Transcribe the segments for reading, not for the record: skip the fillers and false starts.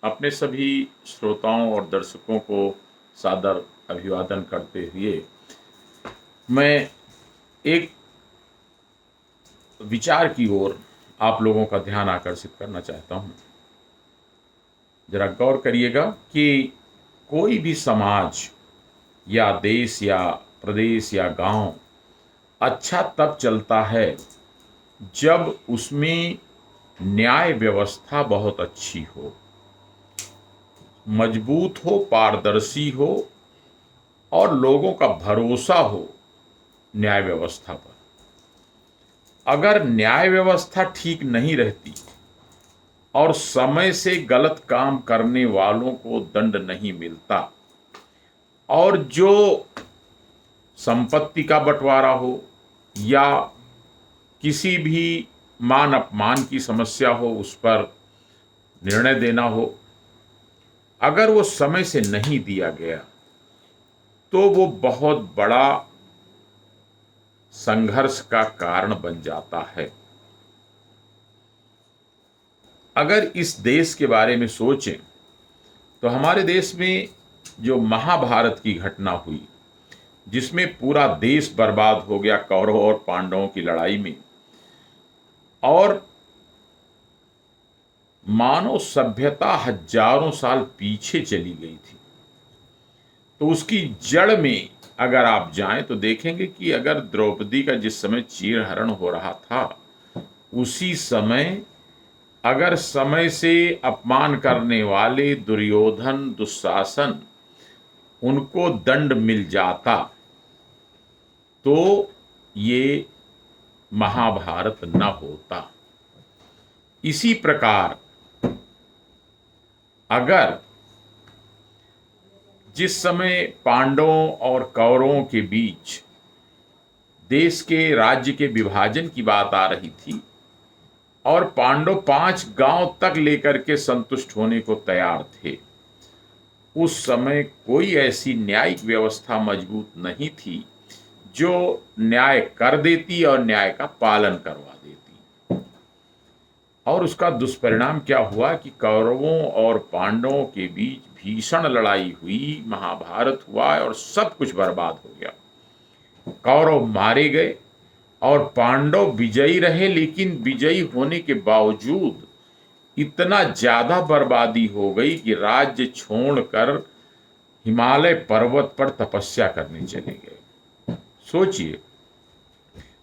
अपने सभी श्रोताओं और दर्शकों को सादर अभिवादन करते हुए मैं एक विचार की ओर आप लोगों का ध्यान आकर्षित करना चाहता हूँ। जरा गौर करिएगा कि कोई भी समाज या देश या प्रदेश या गांव अच्छा तब चलता है जब उसमें न्याय व्यवस्था बहुत अच्छी हो, मजबूत हो, पारदर्शी हो और लोगों का भरोसा हो न्याय व्यवस्था पर। अगर न्याय व्यवस्था ठीक नहीं रहती और समय से गलत काम करने वालों को दंड नहीं मिलता और जो संपत्ति का बंटवारा हो या किसी भी मान अपमान की समस्या हो उस पर निर्णय देना हो, अगर वो समय से नहीं दिया गया तो वो बहुत बड़ा संघर्ष का कारण बन जाता है। अगर इस देश के बारे में सोचें तो हमारे देश में जो महाभारत की घटना हुई, जिसमें पूरा देश बर्बाद हो गया कौरवों और पांडवों की लड़ाई में, और मानव सभ्यता हजारों साल पीछे चली गई थी, तो उसकी जड़ में अगर आप जाएं तो देखेंगे कि अगर द्रौपदी का जिस समय चीरहरण हो रहा था उसी समय अगर समय से अपमान करने वाले दुर्योधन, दुशासन, उनको दंड मिल जाता तो ये महाभारत न होता। इसी प्रकार अगर जिस समय पांडवों और कौरवों के बीच देश के राज्य के विभाजन की बात आ रही थी और पांडव 5 गांव तक लेकर के संतुष्ट होने को तैयार थे, उस समय कोई ऐसी न्यायिक व्यवस्था मजबूत नहीं थी जो न्याय कर देती और न्याय का पालन करवा देती। और उसका दुष्परिणाम क्या हुआ कि कौरवों और पांडवों के बीच भीषण लड़ाई हुई, महाभारत हुआ और सब कुछ बर्बाद हो गया। कौरव मारे गए और पांडव विजयी रहे, लेकिन विजयी होने के बावजूद इतना ज्यादा बर्बादी हो गई कि राज्य छोड़कर हिमालय पर्वत पर तपस्या करने चले गए। सोचिए,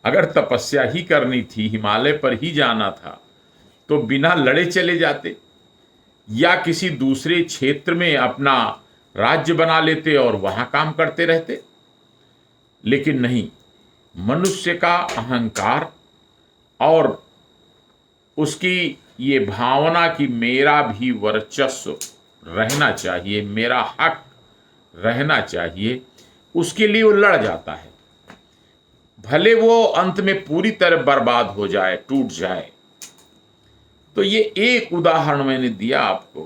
अगर तपस्या ही करनी थी, हिमालय पर ही जाना था, तो बिना लड़े चले जाते या किसी दूसरे क्षेत्र में अपना राज्य बना लेते और वहां काम करते रहते। लेकिन नहीं, मनुष्य का अहंकार और उसकी ये भावना कि मेरा भी वर्चस्व रहना चाहिए, मेरा हक रहना चाहिए, उसके लिए वो लड़ जाता है, भले वो अंत में पूरी तरह बर्बाद हो जाए, टूट जाए। तो ये एक उदाहरण मैंने दिया आपको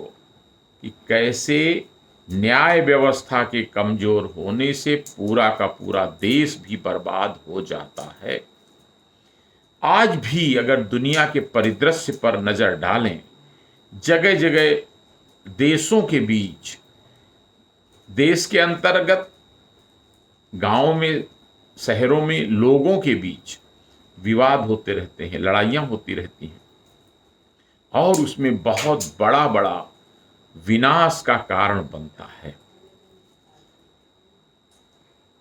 कि कैसे न्याय व्यवस्था के कमजोर होने से पूरा का पूरा देश भी बर्बाद हो जाता है। आज भी अगर दुनिया के परिदृश्य पर नजर डालें, जगह जगह देशों के बीच, देश के अंतर्गत गांवों में, शहरों में लोगों के बीच विवाद होते रहते हैं, लड़ाइयां होती रहती हैं और उसमें बहुत बड़ा बड़ा विनाश का कारण बनता है।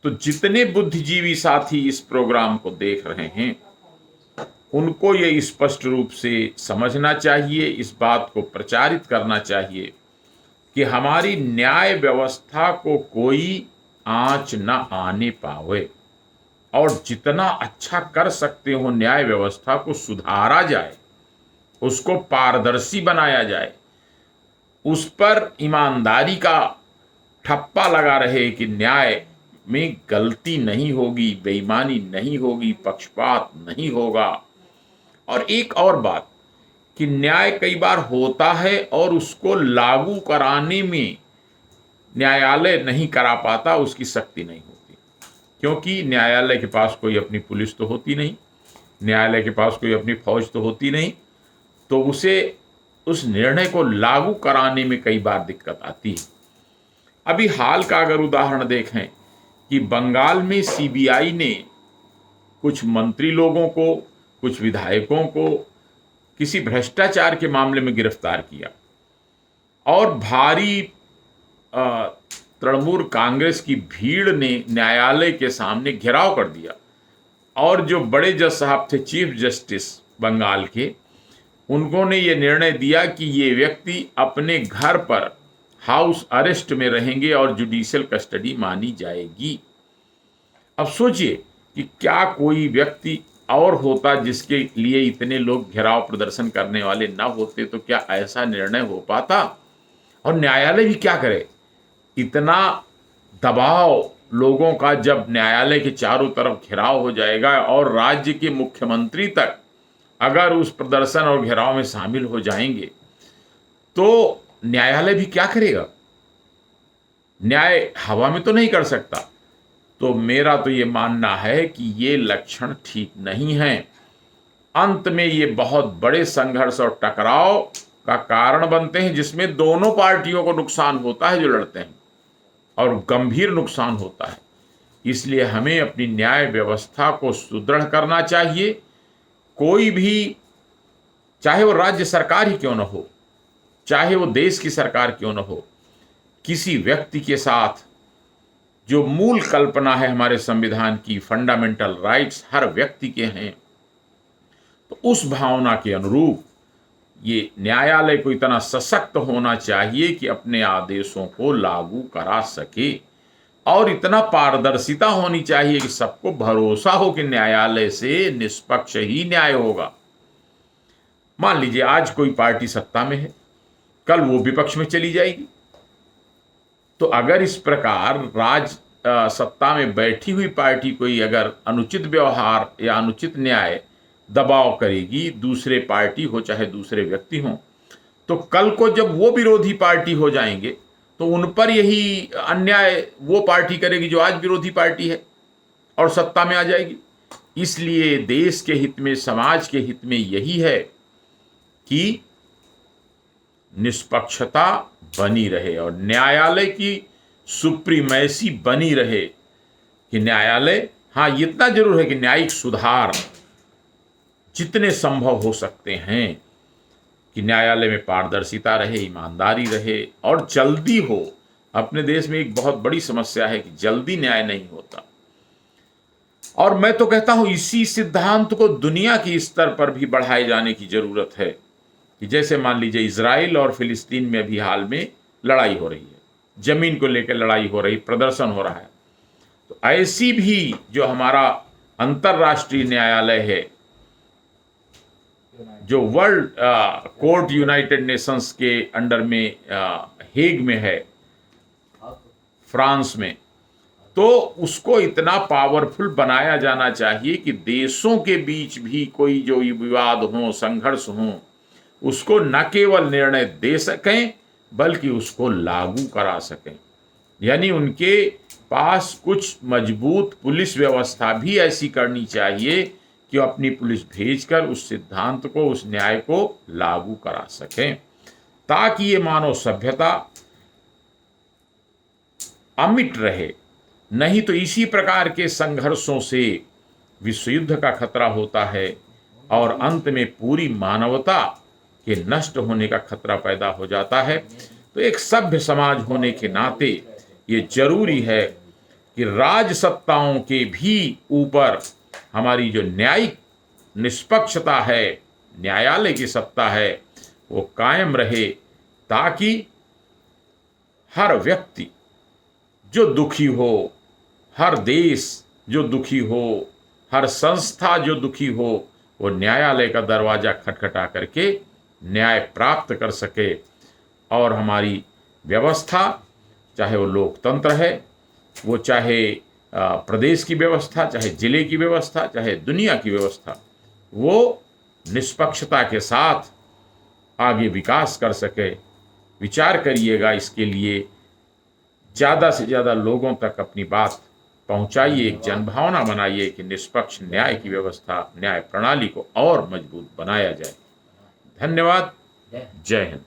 तो जितने बुद्धिजीवी साथी इस प्रोग्राम को देख रहे हैं, उनको ये स्पष्ट रूप से समझना चाहिए, इस बात को प्रचारित करना चाहिए कि हमारी न्याय व्यवस्था को कोई आंच न आने पावे और जितना अच्छा कर सकते हो न्याय व्यवस्था को सुधारा जाए, उसको पारदर्शी बनाया जाए, उस पर ईमानदारी का ठप्पा लगा रहे कि न्याय में गलती नहीं होगी, बेईमानी नहीं होगी, पक्षपात नहीं होगा। और एक और बात कि न्याय कई बार होता है और उसको लागू कराने में न्यायालय नहीं करा पाता, उसकी शक्ति नहीं होती, क्योंकि न्यायालय के पास कोई अपनी पुलिस तो होती नहीं, न्यायालय के पास कोई अपनी फौज तो होती नहीं, तो उसे उस निर्णय को लागू कराने में कई बार दिक्कत आती है। अभी हाल का अगर उदाहरण देखें कि बंगाल में सीबीआई ने कुछ मंत्री लोगों को, कुछ विधायकों को किसी भ्रष्टाचार के मामले में गिरफ्तार किया और भारी तृणमूल कांग्रेस की भीड़ ने न्यायालय के सामने घेराव कर दिया और जो बड़े जज साहब थे, चीफ जस्टिस बंगाल के, उन्होंने ये निर्णय दिया कि ये व्यक्ति अपने घर पर हाउस अरेस्ट में रहेंगे और जुडिशियल कस्टडी मानी जाएगी। अब सोचिए कि क्या कोई व्यक्ति और होता जिसके लिए इतने लोग घेराव प्रदर्शन करने वाले ना होते तो क्या ऐसा निर्णय हो पाता? और न्यायालय भी क्या करे? इतना दबाव लोगों का जब न्यायालय के चारों तरफ घेराव हो जाएगा और राज्य के मुख्यमंत्री तक अगर उस प्रदर्शन और घेराव में शामिल हो जाएंगे तो न्यायालय भी क्या करेगा? न्याय हवा में तो नहीं कर सकता। तो मेरा तो ये मानना है कि ये लक्षण ठीक नहीं है। अंत में ये बहुत बड़े संघर्ष और टकराव का कारण बनते हैं जिसमें दोनों पार्टियों को नुकसान होता है जो लड़ते हैं, और गंभीर नुकसान होता है। इसलिए हमें अपनी न्याय व्यवस्था को सुदृढ़ करना चाहिए। कोई भी, चाहे वो राज्य सरकार ही क्यों न हो, चाहे वो देश की सरकार क्यों न हो, किसी व्यक्ति के साथ जो मूल कल्पना है हमारे संविधान की, फंडामेंटल राइट्स हर व्यक्ति के हैं, तो उस भावना के अनुरूप ये न्यायालय को इतना सशक्त होना चाहिए कि अपने आदेशों को लागू करा सके और इतना पारदर्शिता होनी चाहिए कि सबको भरोसा हो कि न्यायालय से निष्पक्ष ही न्याय होगा। मान लीजिए आज कोई पार्टी सत्ता में है, कल वो विपक्ष में चली जाएगी, तो अगर इस प्रकार सत्ता में बैठी हुई पार्टी कोई अगर अनुचित व्यवहार या अनुचित न्याय दबाव करेगी, दूसरे पार्टी हो चाहे दूसरे व्यक्ति हो, तो कल को जब वो विरोधी पार्टी हो जाएंगे तो उन पर यही अन्याय वो पार्टी करेगी जो आज विरोधी पार्टी है और सत्ता में आ जाएगी। इसलिए देश के हित में, समाज के हित में यही है कि निष्पक्षता बनी रहे और न्यायालय की सुप्रीमेसी बनी रहे। कि न्यायालय, हाँ इतना जरूर है कि न्यायिक सुधार जितने संभव हो सकते हैं कि न्यायालय में पारदर्शिता रहे, ईमानदारी रहे और जल्दी हो। अपने देश में एक बहुत बड़ी समस्या है कि जल्दी न्याय नहीं होता, और मैं तो कहता हूं इसी सिद्धांत को दुनिया के स्तर पर भी बढ़ाए जाने की जरूरत है। कि जैसे मान लीजिए इजराइल और फिलिस्तीन में अभी हाल में लड़ाई हो रही है, जमीन को लेकर लड़ाई हो रही, प्रदर्शन हो रहा है, तो ऐसी भी जो हमारा अंतर्राष्ट्रीय न्यायालय है, जो वर्ल्ड कोर्ट यूनाइटेड नेशंस के अंडर में हेग में है, फ्रांस में, तो उसको इतना पावरफुल बनाया जाना चाहिए कि देशों के बीच भी कोई जो विवाद हो, संघर्ष हो, उसको न केवल निर्णय दे सकें बल्कि उसको लागू करा सकें। यानी उनके पास कुछ मजबूत पुलिस व्यवस्था भी ऐसी करनी चाहिए कि अपनी पुलिस भेजकर उस सिद्धांत को, उस न्याय को लागू करा सकें, ताकि ये मानव सभ्यता अमिट रहे। नहीं तो इसी प्रकार के संघर्षों से विश्व युद्ध का खतरा होता है और अंत में पूरी मानवता के नष्ट होने का खतरा पैदा हो जाता है। तो एक सभ्य समाज होने के नाते ये जरूरी है कि राजसत्ताओं के भी ऊपर हमारी जो न्यायिक निष्पक्षता है, न्यायालय की सत्ता है, वो कायम रहे, ताकि हर व्यक्ति जो दुखी हो, हर देश जो दुखी हो, हर संस्था जो दुखी हो, वो न्यायालय का दरवाजा खटखटा करके न्याय प्राप्त कर सके। और हमारी व्यवस्था, चाहे वो लोकतंत्र है, वो चाहे प्रदेश की व्यवस्था, चाहे जिले की व्यवस्था, चाहे दुनिया की व्यवस्था, वो निष्पक्षता के साथ आगे विकास कर सके। विचार करिएगा, इसके लिए ज़्यादा से ज़्यादा लोगों तक अपनी बात पहुंचाइए, एक जनभावना बनाइए कि निष्पक्ष न्याय की व्यवस्था, न्याय प्रणाली को और मजबूत बनाया जाए। धन्यवाद। जय हिंद।